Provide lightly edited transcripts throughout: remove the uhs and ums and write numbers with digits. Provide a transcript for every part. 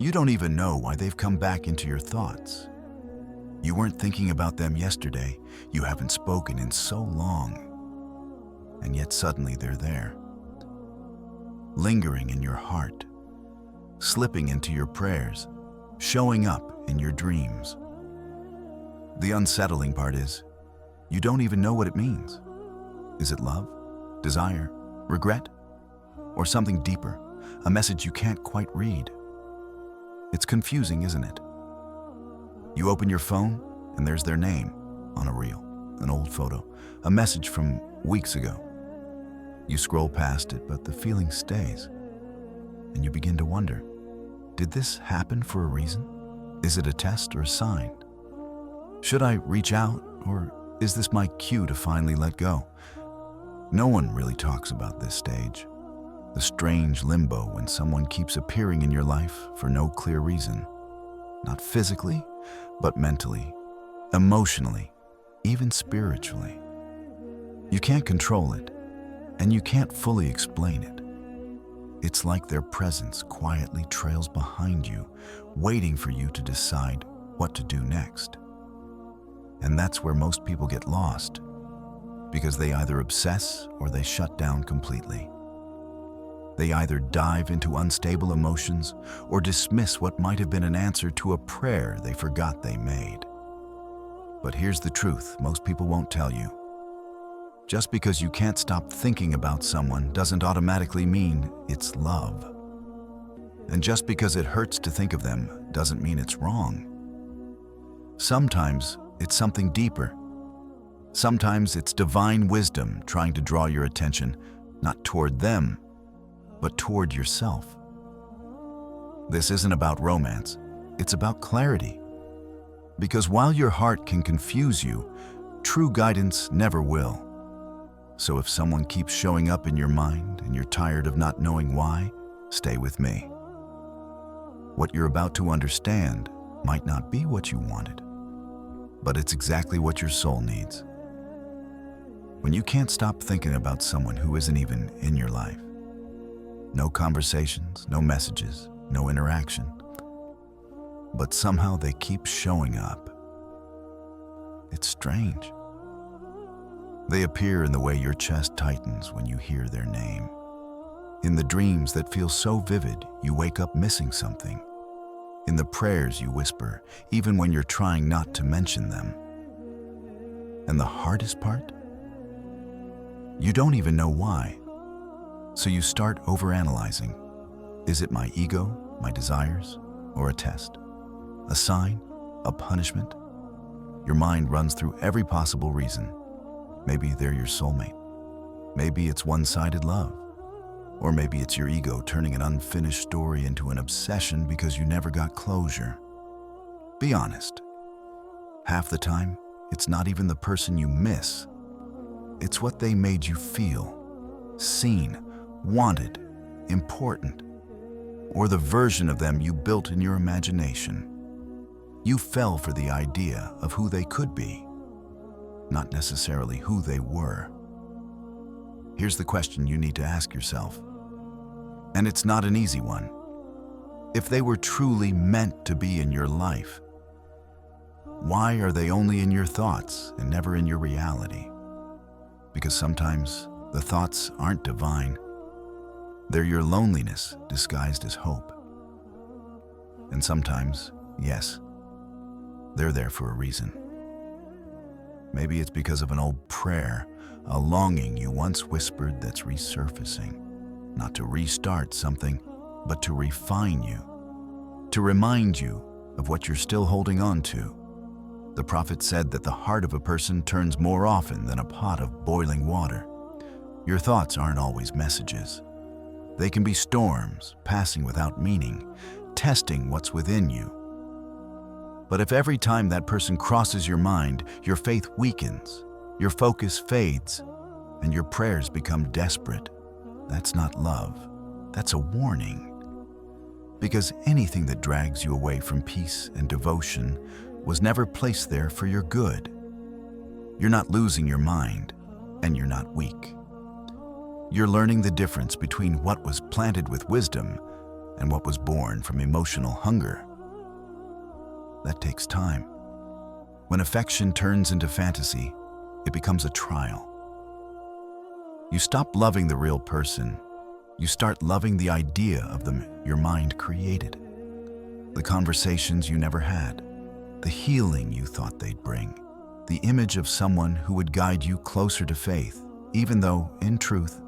You don't even know why they've come back into your thoughts. You weren't thinking about them yesterday. You haven't spoken in so long. And yet suddenly they're there, lingering in your heart, slipping into your prayers, showing up in your dreams. The unsettling part is, you don't even know what it means. Is it love, desire, regret, or something deeper, a message you can't quite read? It's confusing, isn't it? You open your phone, and there's their name on a reel, an old photo, a message from weeks ago. You scroll past it, but the feeling stays, and you begin to wonder, did this happen for a reason? Is it a test or a sign? Should I reach out, or is this my cue to finally let go? No one really talks about this stage, the strange limbo when someone keeps appearing in your life for no clear reason. Not physically, but mentally, emotionally, even spiritually. You can't control it, and you can't fully explain it. It's like their presence quietly trails behind you, waiting for you to decide what to do next. And that's where most people get lost, because they either obsess or they shut down completely. They either dive into unstable emotions or dismiss what might have been an answer to a prayer they forgot they made. But here's the truth most people won't tell you. Just because you can't stop thinking about someone doesn't automatically mean it's love. And just because it hurts to think of them doesn't mean it's wrong. Sometimes it's something deeper. Sometimes it's divine wisdom trying to draw your attention, not toward them, but toward yourself. This isn't about romance, it's about clarity. Because while your heart can confuse you, true guidance never will. So if someone keeps showing up in your mind and you're tired of not knowing why, stay with me. What you're about to understand might not be what you wanted, but it's exactly what your soul needs. When you can't stop thinking about someone who isn't even in your life, no conversations, no messages, no interaction, but somehow they keep showing up. It's strange. They appear in the way your chest tightens when you hear their name. In the dreams that feel so vivid, you wake up missing something. In the prayers you whisper, even when you're trying not to mention them. And the hardest part? You don't even know why. So you start overanalyzing. Is it my ego, my desires, or a test? A sign? A punishment? Your mind runs through every possible reason. Maybe they're your soulmate. Maybe it's one-sided love. Or maybe it's your ego turning an unfinished story into an obsession because you never got closure. Be honest. Half the time, it's not even the person you miss. It's what they made you feel, seen, wanted, important, or the version of them you built in your imagination. You fell for the idea of who they could be, not necessarily who they were. Here's the question you need to ask yourself, and it's not an easy one. If they were truly meant to be in your life, why are they only in your thoughts and never in your reality? Because sometimes the thoughts aren't divine. They're your loneliness disguised as hope. And sometimes, yes, they're there for a reason. Maybe it's because of an old prayer, a longing you once whispered that's resurfacing. Not to restart something, but to refine you. To remind you of what you're still holding on to. The prophet said that the heart of a person turns more often than a pot of boiling water. Your thoughts aren't always messages. They can be storms, passing without meaning, testing what's within you. But if every time that person crosses your mind, your faith weakens, your focus fades, and your prayers become desperate, that's not love. That's a warning. Because anything that drags you away from peace and devotion was never placed there for your good. You're not losing your mind, and you're not weak. You're learning the difference between what was planted with wisdom and what was born from emotional hunger. That takes time. When affection turns into fantasy, it becomes a trial. You stop loving the real person. You start loving the idea of them your mind created. The conversations you never had, the healing you thought they'd bring, the image of someone who would guide you closer to faith, even though, in truth,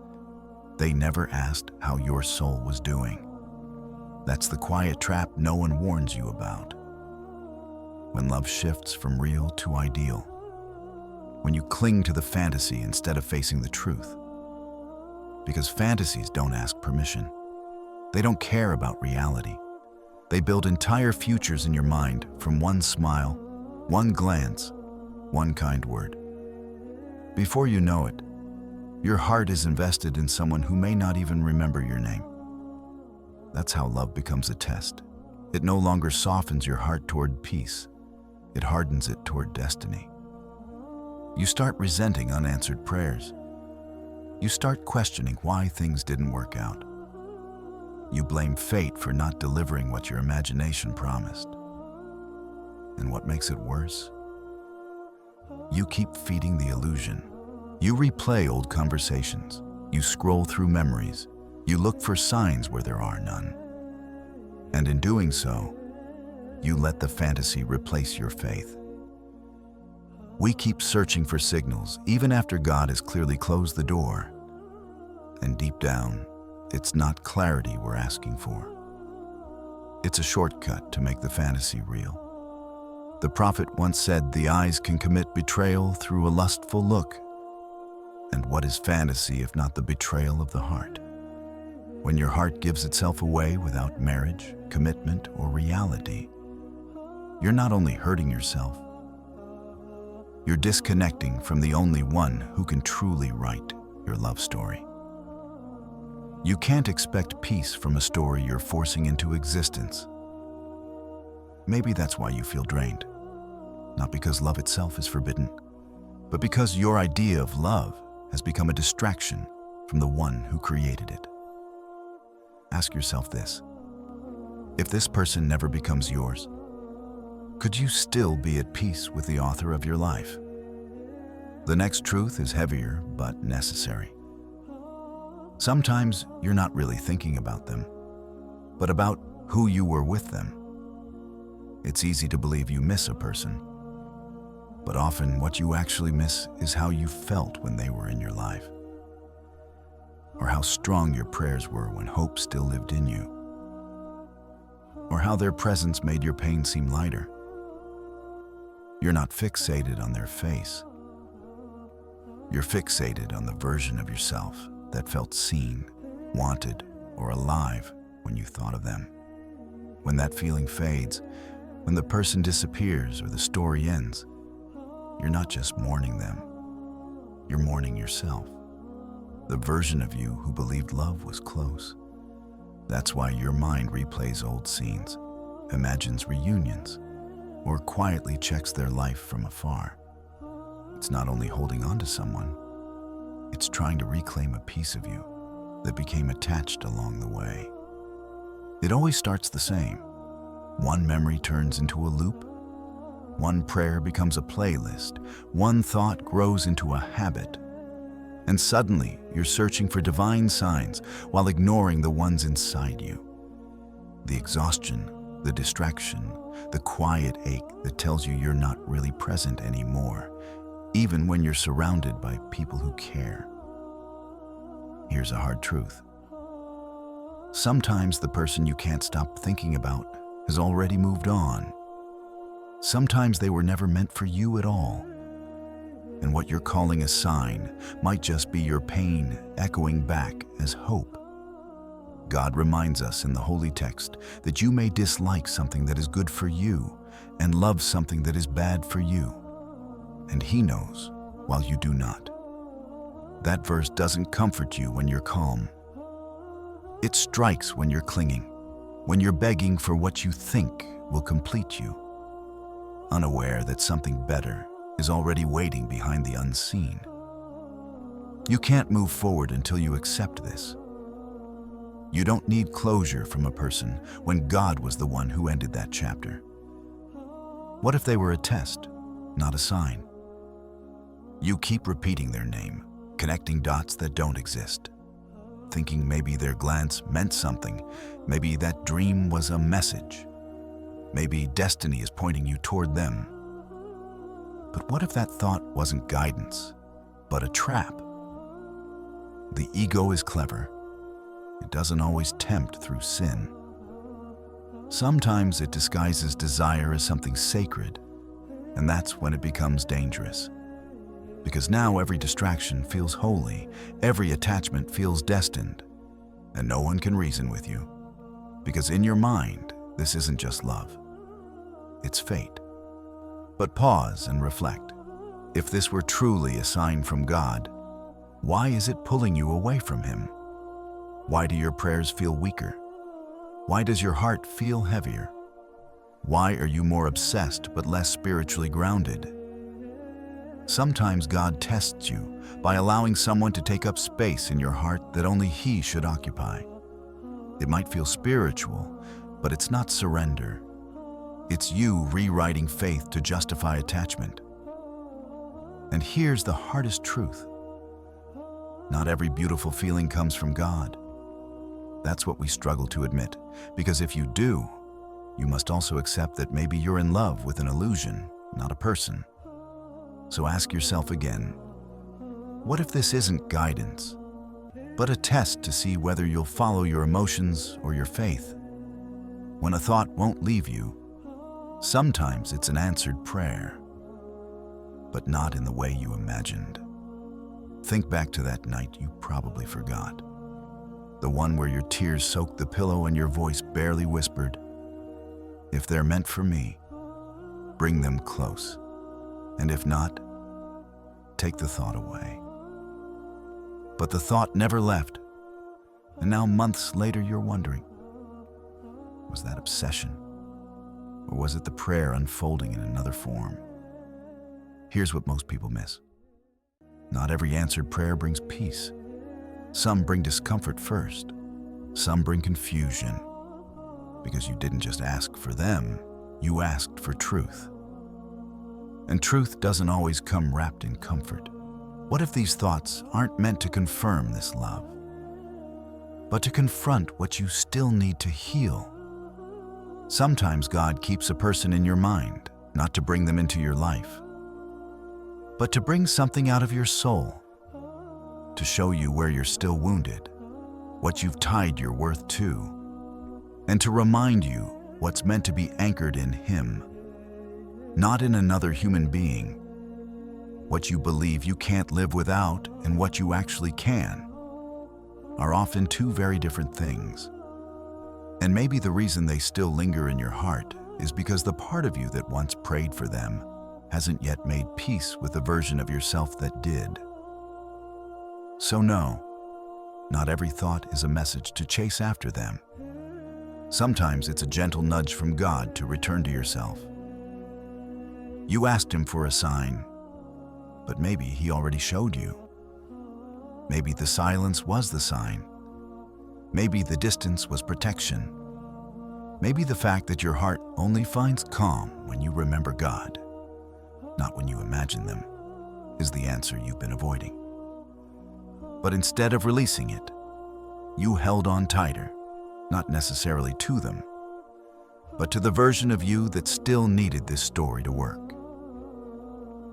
they never asked how your soul was doing. That's the quiet trap no one warns you about. When love shifts from real to ideal, when you cling to the fantasy instead of facing the truth. Because fantasies don't ask permission. They don't care about reality. They build entire futures in your mind from one smile, one glance, one kind word. Before you know it, your heart is invested in someone who may not even remember your name. That's how love becomes a test. It no longer softens your heart toward peace. It hardens it toward destiny. You start resenting unanswered prayers. You start questioning why things didn't work out. You blame fate for not delivering what your imagination promised. And what makes it worse? You keep feeding the illusion. You replay old conversations. You scroll through memories. You look for signs where there are none. And in doing so, you let the fantasy replace your faith. We keep searching for signals, even after God has clearly closed the door. And deep down, it's not clarity we're asking for. It's a shortcut to make the fantasy real. The prophet once said the eyes can commit betrayal through a lustful look. And what is fantasy if not the betrayal of the heart? When your heart gives itself away without marriage, commitment, or reality, you're not only hurting yourself, you're disconnecting from the only one who can truly write your love story. You can't expect peace from a story you're forcing into existence. Maybe that's why you feel drained. Not because love itself is forbidden, but because your idea of love has become a distraction from the one who created it. Ask yourself this: if this person never becomes yours, could you still be at peace with the author of your life? The next truth is heavier but necessary. Sometimes you're not really thinking about them, but about who you were with them. It's easy to believe you miss a person, but often what you actually miss is how you felt when they were in your life, or how strong your prayers were when hope still lived in you, or how their presence made your pain seem lighter. You're not fixated on their face. You're fixated on the version of yourself that felt seen, wanted, or alive when you thought of them. When that feeling fades, when the person disappears or the story ends, you're not just mourning them, you're mourning yourself, the version of you who believed love was close. That's why your mind replays old scenes, imagines reunions, or quietly checks their life from afar. It's not only holding on to someone, it's trying to reclaim a piece of you that became attached along the way. It always starts the same. One memory turns into a loop. One prayer becomes a playlist. One thought grows into a habit. And suddenly, you're searching for divine signs while ignoring the ones inside you. The exhaustion, the distraction, the quiet ache that tells you you're not really present anymore, even when you're surrounded by people who care. Here's a hard truth. Sometimes the person you can't stop thinking about has already moved on. Sometimes they were never meant for you at all. And what you're calling a sign might just be your pain echoing back as hope. God reminds us in the holy text that you may dislike something that is good for you and love something that is bad for you. And He knows while you do not. That verse doesn't comfort you when you're calm. It strikes when you're clinging, when you're begging for what you think will complete you, unaware that something better is already waiting behind the unseen. You can't move forward until you accept this. You don't need closure from a person when God was the one who ended that chapter. What if they were a test, not a sign? You keep repeating their name, connecting dots that don't exist, thinking maybe their glance meant something, maybe that dream was a message, maybe destiny is pointing you toward them. But what if that thought wasn't guidance, but a trap? The ego is clever. It doesn't always tempt through sin. Sometimes it disguises desire as something sacred, and that's when it becomes dangerous. Because now every distraction feels holy, every attachment feels destined, and no one can reason with you. Because in your mind, this isn't just love, it's fate. But pause and reflect. If this were truly a sign from God, why is it pulling you away from Him? Why do your prayers feel weaker? Why does your heart feel heavier? Why are you more obsessed but less spiritually grounded? Sometimes God tests you by allowing someone to take up space in your heart that only He should occupy. It might feel spiritual, but it's not surrender. It's you rewriting faith to justify attachment. And here's the hardest truth. Not every beautiful feeling comes from God. That's what we struggle to admit, because if you do, you must also accept that maybe you're in love with an illusion, not a person. So ask yourself again, what if this isn't guidance, but a test to see whether you'll follow your emotions or your faith? When a thought won't leave you, sometimes it's an answered prayer, but not in the way you imagined. Think back to that night you probably forgot. The one where your tears soaked the pillow and your voice barely whispered, "If they're meant for me, bring them close. And if not, take the thought away." But the thought never left, and now months later you're wondering, was that obsession? Or was it the prayer unfolding in another form? Here's what most people miss. Not every answered prayer brings peace. Some bring discomfort first. Some bring confusion. Because you didn't just ask for them, you asked for truth. And truth doesn't always come wrapped in comfort. What if these thoughts aren't meant to confirm this love, but to confront what you still need to heal? Sometimes God keeps a person in your mind, not to bring them into your life, but to bring something out of your soul, to show you where you're still wounded, what you've tied your worth to, and to remind you what's meant to be anchored in Him, not in another human being. What you believe you can't live without and what you actually can are often two very different things. And maybe the reason they still linger in your heart is because the part of you that once prayed for them hasn't yet made peace with the version of yourself that did. So no, not every thought is a message to chase after them. Sometimes it's a gentle nudge from God to return to yourself. You asked Him for a sign, but maybe He already showed you. Maybe the silence was the sign. Maybe the distance was protection. Maybe the fact that your heart only finds calm when you remember God, not when you imagine them, is the answer you've been avoiding. But instead of releasing it, you held on tighter, not necessarily to them, but to the version of you that still needed this story to work.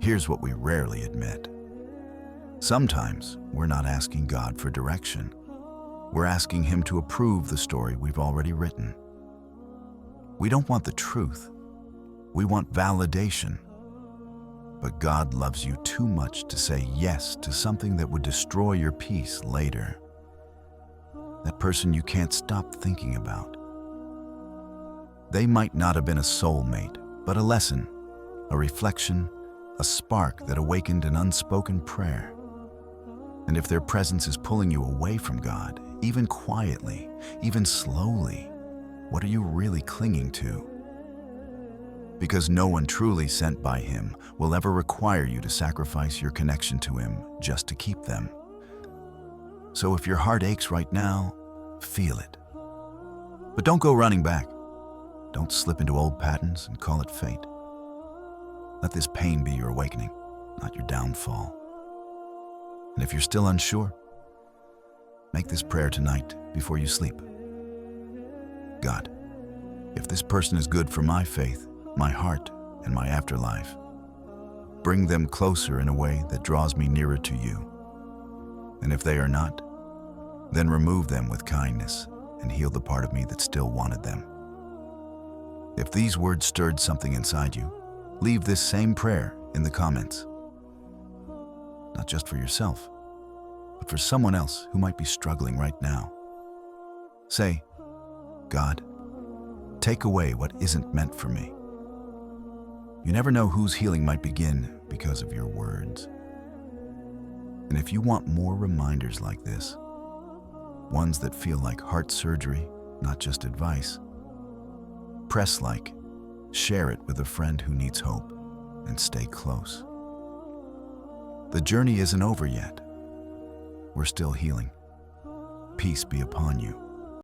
Here's what we rarely admit. Sometimes we're not asking God for direction. We're asking Him to approve the story we've already written. We don't want the truth. We want validation. But God loves you too much to say yes to something that would destroy your peace later. That person you can't stop thinking about. They might not have been a soulmate, but a lesson, a reflection, a spark that awakened an unspoken prayer. And if their presence is pulling you away from God, even quietly, even slowly, what are you really clinging to? Because no one truly sent by Him will ever require you to sacrifice your connection to Him just to keep them. So if your heart aches right now, Feel it. But don't go running back. Don't slip into old patterns and call it fate. Let this pain be your awakening, not your downfall. And if you're still unsure, make this prayer tonight before you sleep. God, if this person is good for my faith, my heart, and my afterlife, bring them closer in a way that draws me nearer to you. And if they are not, then remove them with kindness and heal the part of me that still wanted them. If these words stirred something inside you, leave this same prayer in the comments. Not just for yourself, but for someone else who might be struggling right now. Say, God, take away what isn't meant for me. You never know whose healing might begin because of your words. And if you want more reminders like this, ones that feel like heart surgery, not just advice, press like, share it with a friend who needs hope, and stay close. The journey isn't over yet. We're still healing. Peace be upon you.